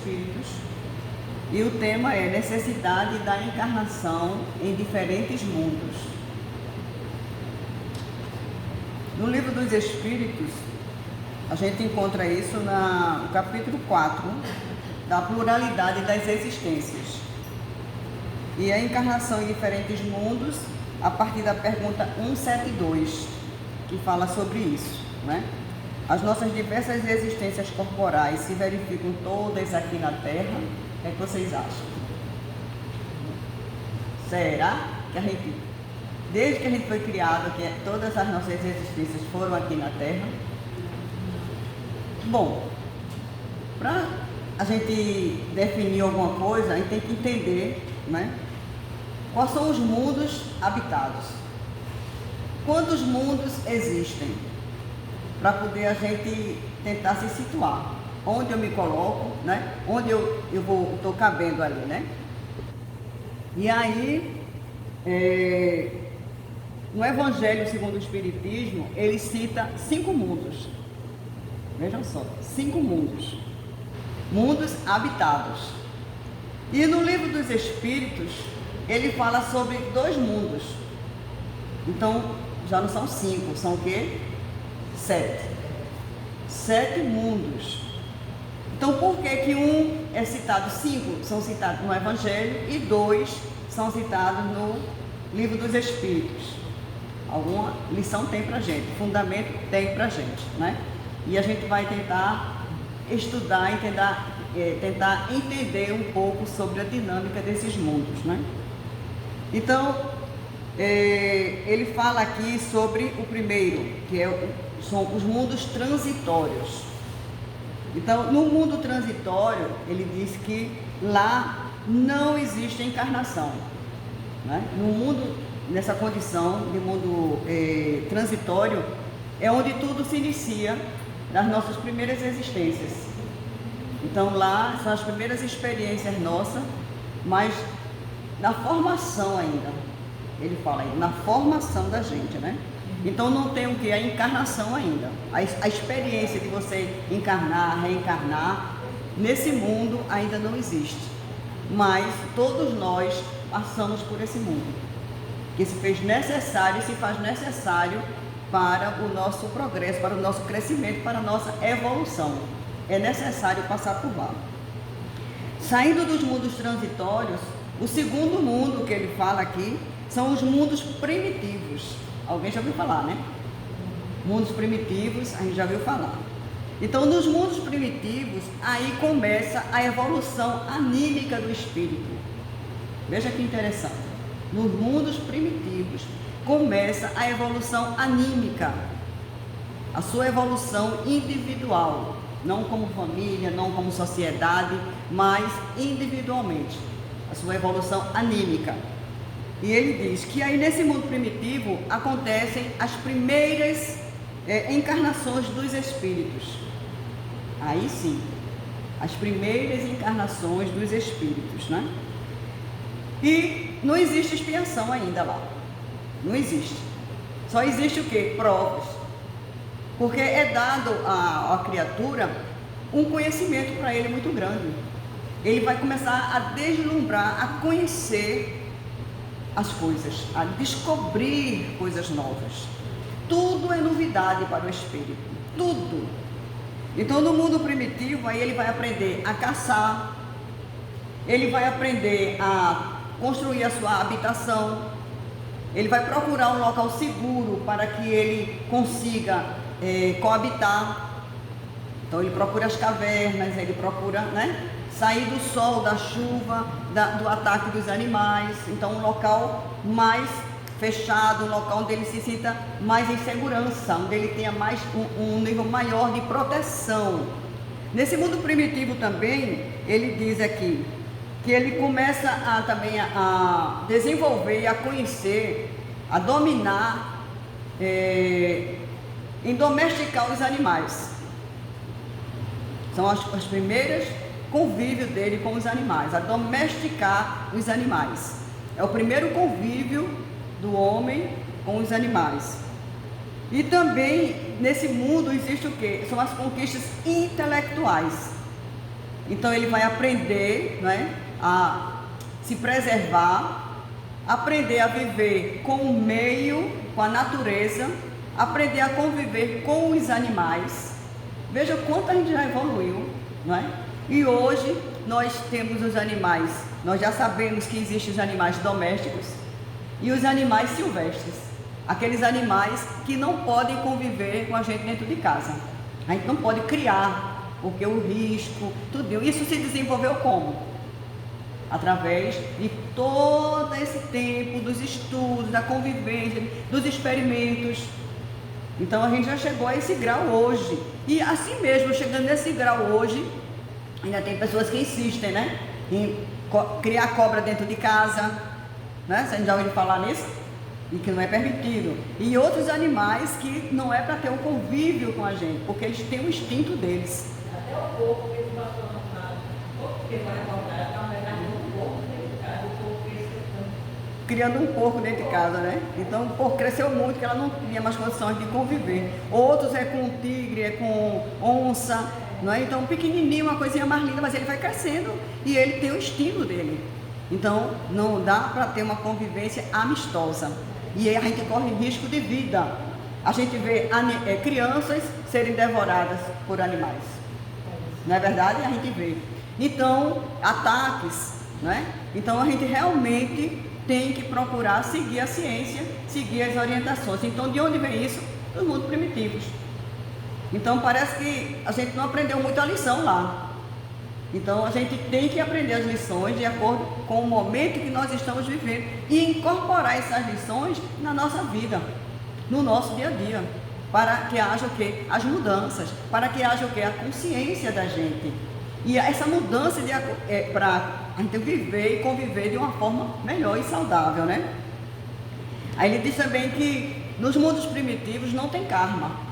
Espíritos e o tema é necessidade da encarnação em diferentes mundos. No Livro dos Espíritos, a gente encontra isso no capítulo 4, da pluralidade das existências. E a encarnação em diferentes mundos, a partir da pergunta 172, que fala sobre isso, né? As nossas diversas existências corporais se verificam todas aqui na Terra. O que é que vocês acham? Será que desde que a gente foi criado, que todas as nossas existências foram aqui na Terra? Bom, para a gente definir alguma coisa, a gente tem que entender, né, quais são os mundos habitados. Quantos mundos existem? Para poder a gente tentar se situar. Onde eu me coloco, né? Onde eu estou cabendo ali, né? E aí, no Evangelho segundo o Espiritismo, ele cita 5 mundos. Vejam só, 5 mundos. Mundos habitados. E no Livro dos Espíritos, ele fala sobre 2 mundos. Então, já não são 5, são o quê? 7. 7 mundos. Então, por que que um é citado? 5 são citados no Evangelho e 2 são citados no Livro dos Espíritos? Alguma lição tem pra gente, fundamento tem pra gente, né? E a gente vai tentar estudar e tentar entender um pouco sobre a dinâmica desses mundos, né? Então, ele fala aqui sobre o primeiro, que são os mundos transitórios. Então, no mundo transitório, ele diz que lá não existe encarnação, né? No mundo, nessa condição de mundo transitório, é onde tudo se inicia nas nossas primeiras existências. Então, lá são as primeiras experiências nossas, mas na formação ainda. Ele fala aí, na formação da gente, né? Então não tem o que? A encarnação ainda. A experiência de você encarnar, reencarnar, nesse mundo ainda não existe. Mas todos nós passamos por esse mundo, que se fez necessário e se faz necessário para o nosso progresso, para o nosso crescimento, para a nossa evolução. É necessário passar por lá. Saindo dos mundos transitórios, o segundo mundo que ele fala aqui são os mundos primitivos. Alguém já ouviu falar, né? Mundos primitivos, a gente já ouviu falar. Então, nos mundos primitivos, aí começa a evolução anímica do espírito. Veja que interessante. Nos mundos primitivos, começa a evolução anímica. A sua evolução individual. Não como família, não como sociedade, mas individualmente. A sua evolução anímica. E ele diz que aí nesse mundo primitivo acontecem as primeiras encarnações dos espíritos. Aí sim, as primeiras encarnações dos espíritos, né? E não existe expiação ainda lá. Não existe. Só existe o quê? Provas. Porque é dado à criatura um conhecimento para ele muito grande. Ele vai começar a deslumbrar, a conhecer as coisas, a descobrir coisas novas. Tudo é novidade para o espírito, tudo. Então, no mundo primitivo, aí ele vai aprender a caçar, ele vai aprender a construir a sua habitação, ele vai procurar um local seguro para que ele consiga coabitar. Então, ele procura as cavernas, ele procura, né, sair do sol, da chuva, do ataque dos animais. Então, um local mais fechado, um local onde ele se sinta mais em segurança, onde ele tenha mais um nível maior de proteção. Nesse mundo primitivo também, ele diz aqui que ele começa também a desenvolver e a conhecer, a dominar, em domesticar os animais. São as primeiras convívio dele com os animais, a domesticar os animais. É o primeiro convívio do homem com os animais. E também nesse mundo existe o quê? São as conquistas intelectuais. Então ele vai aprender, não é, a se preservar, aprender a viver com o meio, com a natureza, aprender a conviver com os animais. Veja quanto a gente já evoluiu, não é? E hoje nós temos os animais, nós já sabemos que existem os animais domésticos e os animais silvestres, aqueles animais que não podem conviver com a gente dentro de casa. A gente não pode criar, porque o risco, tudo isso se desenvolveu como? Através de todo esse tempo dos estudos, da convivência, dos experimentos. Então a gente já chegou a esse grau hoje. E assim mesmo, chegando nesse grau hoje, ainda tem pessoas que insistem, né, em criar cobra dentro de casa, né? Você já ouviu falar nisso? E que não é permitido. E outros animais que não é para ter um convívio com a gente, porque eles têm o instinto deles. Até o porco que não passou nada. O porco que vai encontrar, está melhorando um pouco dentro de casa, o porco criando um porco dentro de casa, né? Então o porco cresceu muito, porque ela não tinha mais condições de conviver. Outros é com tigre, é com onça, não é? Então pequenininho, uma coisinha mais linda, mas ele vai crescendo e ele tem o instinto dele. Então não dá para ter uma convivência amistosa. E aí a gente corre risco de vida. A gente vê crianças serem devoradas por animais. Não é verdade? A gente vê. Então, ataques, né? Então a gente realmente tem que procurar seguir a ciência, seguir as orientações. Então, de onde vem isso? Dos mundos primitivos. Então, parece que a gente não aprendeu muito a lição lá. Então, a gente tem que aprender as lições de acordo com o momento que nós estamos vivendo e incorporar essas lições na nossa vida, no nosso dia a dia, para que haja o quê? As mudanças, para que haja o quê? A consciência da gente. E essa mudança para a gente viver e conviver de uma forma melhor e saudável, né? Aí ele diz também que nos mundos primitivos não tem karma.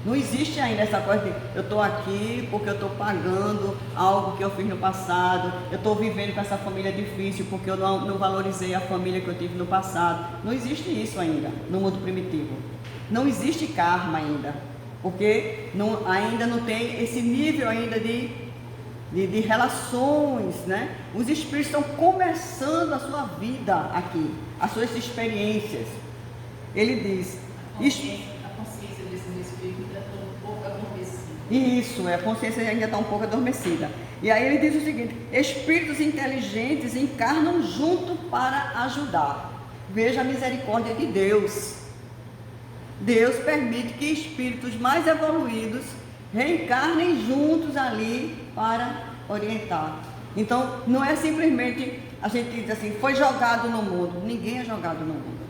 Não existe ainda essa coisa de eu estou aqui porque eu estou pagando algo que eu fiz no passado, eu estou vivendo com essa família difícil porque eu não valorizei a família que eu tive no passado. Não existe isso ainda no mundo primitivo. Não existe karma ainda, porque ainda não tem esse nível ainda de relações, né? Os espíritos estão começando a sua vida aqui, as suas experiências. Ele diz... A consciência desses espíritos ainda está um pouco adormecida. Isso, a consciência ainda está um pouco adormecida. E aí ele diz o seguinte: espíritos inteligentes encarnam junto para ajudar. Veja a misericórdia de Deus. Deus permite que espíritos mais evoluídos reencarnem juntos ali para orientar. Então, não é simplesmente a gente diz assim, foi jogado no mundo. Ninguém é jogado no mundo.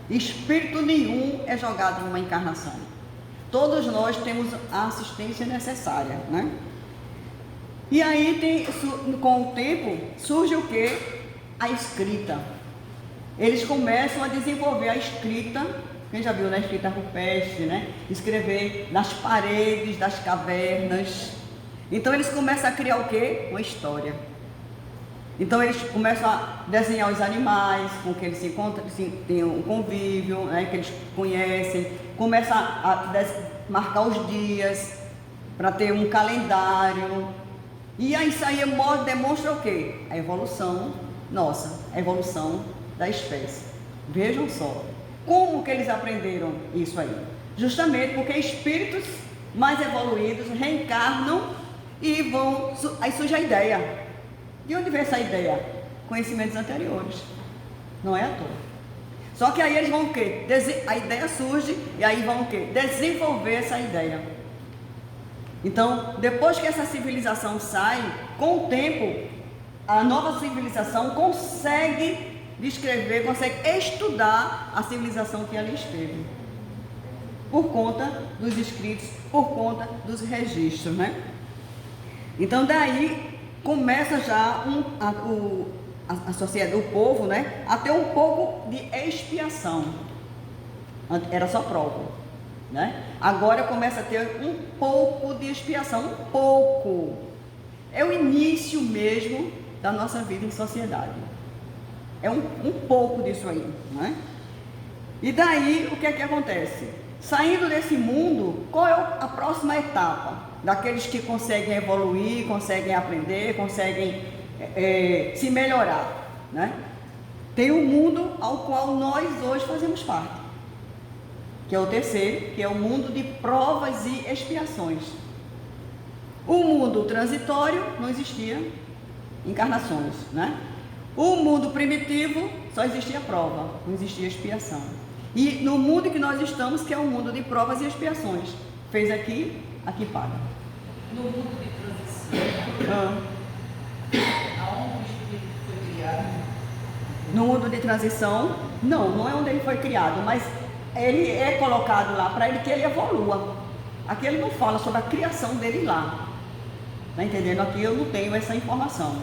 Espírito nenhum é jogado numa encarnação. Todos nós temos a assistência necessária, né? E aí, com o tempo, surge o quê? A escrita. Eles começam a desenvolver a escrita. Quem já viu na escrita rupestre, né? Escrever nas paredes das cavernas. Então eles começam a criar o quê? Uma história. Então eles começam a desenhar os animais com que eles se encontram, tem um convívio, né? Que eles conhecem. Começam a marcar os dias para ter um calendário. E aí isso aí demonstra o quê? A evolução nossa, a evolução da espécie. Vejam só. Como que eles aprenderam isso aí? Justamente porque espíritos mais evoluídos reencarnam e vão... Aí surge a ideia. De onde vem essa ideia? Conhecimentos anteriores. Não é à toa. Só que aí eles vão o quê? A ideia surge e aí vão o quê? Desenvolver essa ideia. Então, depois que essa civilização sai, com o tempo, a nova civilização consegue descrever, consegue estudar a civilização que ali esteve, por conta dos escritos, por conta dos registros, né? Então daí começa já a sociedade, o povo, né, a ter um pouco de expiação. Era só prova, né? Agora começa a ter um pouco de expiação, um pouco. É o início mesmo da nossa vida em sociedade. É um pouco disso aí, né? E daí, o que é que acontece? Saindo desse mundo, qual é a próxima etapa? Daqueles que conseguem evoluir, conseguem aprender, conseguem se melhorar, né? Tem um mundo ao qual nós hoje fazemos parte, que é o terceiro, que é o mundo de provas e expiações. O mundo transitório não existia encarnações, né? O mundo primitivo só existia prova, não existia expiação. E no mundo que nós estamos, que é o mundo de provas e expiações, fez aqui, aqui paga. No mundo de transição, aonde o espírito foi criado? No mundo de transição, não é onde ele foi criado, mas ele é colocado lá para ele que ele evolua. Aqui ele não fala sobre a criação dele lá. Tá entendendo? Aqui eu não tenho essa informação.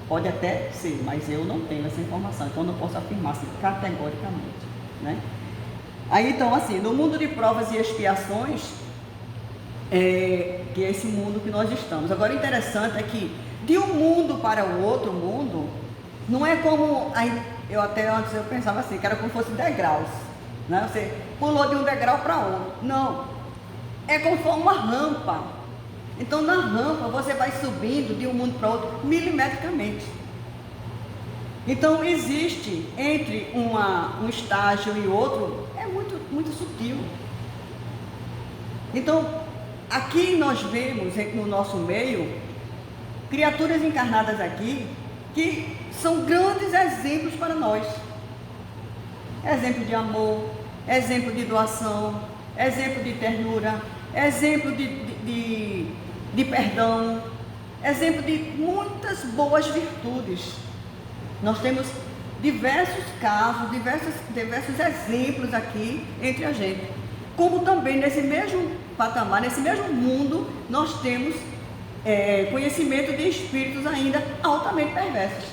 Pode até ser, mas eu não tenho essa informação, então não posso afirmar assim, categoricamente, né? Aí então assim, no mundo de provas e expiações, que é esse mundo que nós estamos. Agora o interessante é que de um mundo para o outro mundo, não é como, eu até antes eu pensava assim, que era como se fosse degraus, né? Você pulou de um degrau para outro. Não, é como se fosse uma rampa. Então na rampa você vai subindo de um mundo para outro milimetricamente. Então existe entre um estágio e outro, é muito sutil. Então aqui nós vemos no nosso meio criaturas encarnadas aqui que são grandes exemplos para nós. Exemplo de amor, exemplo de doação, exemplo de ternura, exemplo de perdão, exemplo de muitas boas virtudes. Nós temos diversos casos, diversos exemplos aqui entre a gente. Como também nesse mesmo patamar, nesse mesmo mundo, nós temos conhecimento de espíritos ainda altamente perversos.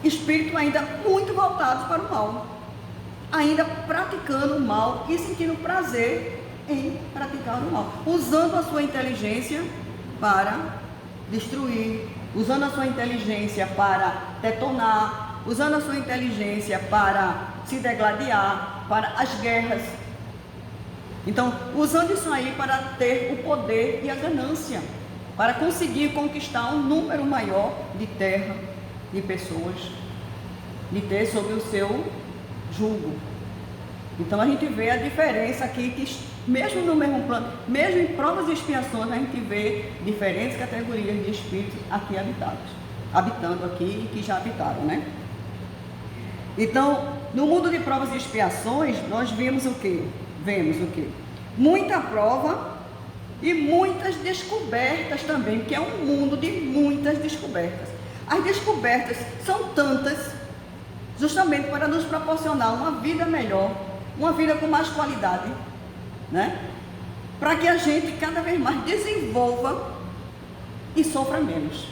Espíritos ainda muito voltados para o mal, ainda praticando o mal e sentindo prazer em praticar o mal, usando a sua inteligência para destruir, usando a sua inteligência para detonar, usando a sua inteligência para se degladiar, para as guerras. Então, usando isso aí para ter o poder e a ganância, para conseguir conquistar um número maior de terra, de pessoas, de ter sob o seu jugo. Então a gente vê a diferença aqui, que mesmo no mesmo plano, mesmo em provas e expiações, a gente vê diferentes categorias de espíritos aqui habitando aqui e que já habitaram, né? Então, no mundo de provas e expiações, nós vemos o quê? Muita prova e muitas descobertas também, porque é um mundo de muitas descobertas. As descobertas são tantas, justamente para nos proporcionar uma vida melhor, uma vida com mais qualidade, né? Para que a gente cada vez mais desenvolva e sofra menos.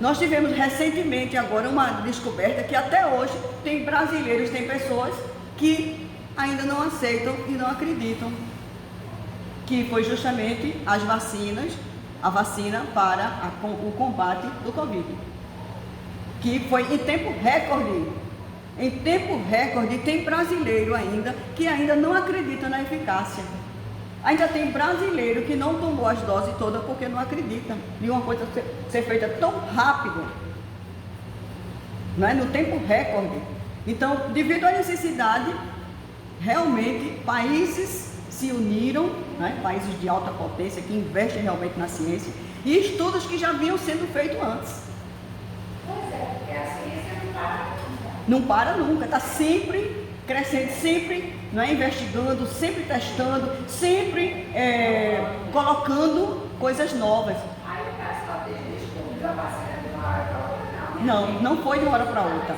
Nós tivemos recentemente agora uma descoberta que até hoje tem brasileiros, tem pessoas que ainda não aceitam e não acreditam, que foi justamente as vacinas, a vacina para o combate do Covid, que foi em tempo recorde. Em tempo recorde, tem brasileiro ainda que ainda não acredita na eficácia. Ainda tem brasileiro que não tomou as doses todas porque não acredita de uma coisa ser feita tão rápido, não é? No tempo recorde. Então, devido à necessidade, realmente países se uniram, né? Países de alta potência que investem realmente na ciência, e estudos que já vinham sendo feitos antes. Pois é, porque a ciência não para nunca. Não para nunca, está sempre crescendo, sempre, não é, investigando, sempre testando, sempre colocando coisas novas. Aí o pessoal descobriu a vacina de uma hora para outra, Não foi de uma hora para outra.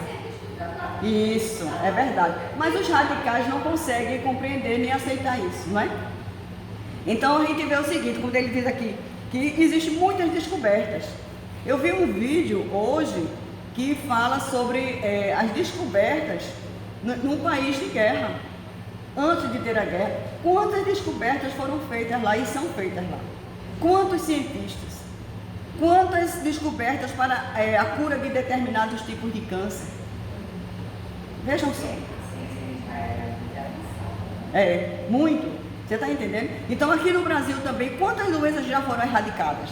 Isso, é verdade. Mas os radicais não conseguem compreender nem aceitar isso, não é? Então a gente vê o seguinte, como ele diz aqui, que existem muitas descobertas. Eu vi um vídeo hoje que fala sobre as descobertas num país de guerra, antes de ter a guerra. Quantas descobertas foram feitas lá e são feitas lá? Quantos cientistas? Quantas descobertas para a cura de determinados tipos de câncer? Vejam só. É, muito. Você está entendendo? Então aqui no Brasil também, quantas doenças já foram erradicadas?